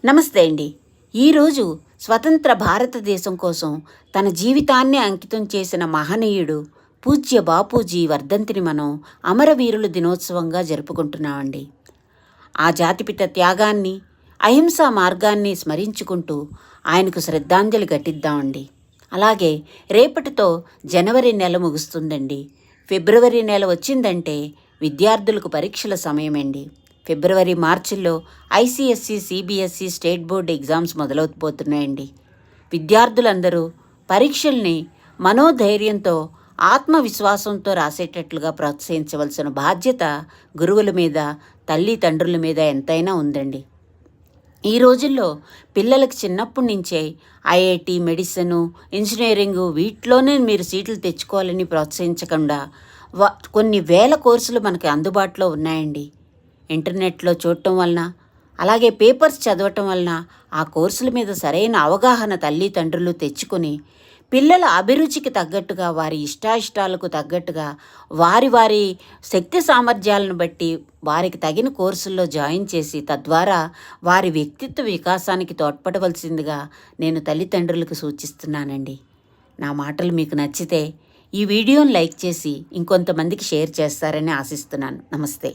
నమస్తే అండి. ఈరోజు స్వతంత్ర భారతదేశం కోసం తన జీవితాన్ని అంకితం చేసిన మహనీయుడు పూజ్య బాపూజీ వర్ధంతిని మనం అమరవీరుల దినోత్సవంగా జరుపుకుంటున్నామండి. ఆ జాతిపిత త్యాగాన్ని, అహింసా మార్గాన్ని స్మరించుకుంటూ ఆయనకు శ్రద్ధాంజలి ఘటిద్దామండి. అలాగే రేపటితో జనవరి నెల ముగుస్తుందండి. ఫిబ్రవరి నెల వచ్చిందంటే విద్యార్థులకు పరీక్షల సమయమండి. ఫిబ్రవరి మార్చిలో ICSE, CBSE state board exams మొదలవుతుపోతున్నాయండి. విద్యార్థులందరూ పరీక్షల్ని మనోధైర్యంతో, ఆత్మవిశ్వాసంతో రాసేటట్లుగా ప్రోత్సహించవలసిన బాధ్యత గురువుల మీద, తల్లిదండ్రుల మీద ఎంతైనా ఉందండి. ఈ రోజుల్లో పిల్లలకు చిన్నప్పటి నుంచే ఐఐటి, మెడిసిను, ఇంజనీరింగు వీటిలోనే మీరు సీట్లు తెచ్చుకోవాలని ప్రోత్సహించకుండా కొన్ని వేల కోర్సులు మనకి అందుబాటులో ఉన్నాయండి. ఇంటర్నెట్లో చూడటం వలన, అలాగే పేపర్స్ చదవటం వలన ఆ కోర్సుల మీద సరైన అవగాహన తల్లిదండ్రులు తెచ్చుకొని పిల్లల అభిరుచికి తగ్గట్టుగా, వారి ఇష్టాయిష్టాలకు తగ్గట్టుగా, వారి శక్తి సామర్థ్యాలను బట్టి వారికి తగిన కోర్సుల్లో జాయిన్ చేసి తద్వారా వారి వ్యక్తిత్వ వికాసానికి తోడ్పడవలసిందిగా నేను తల్లిదండ్రులకు సూచిస్తున్నానండి. నా మాటలు మీకు నచ్చితే ఈ వీడియోని లైక్ చేసి ఇంకొంతమందికి షేర్ చేస్తారని ఆశిస్తున్నాను. నమస్తే.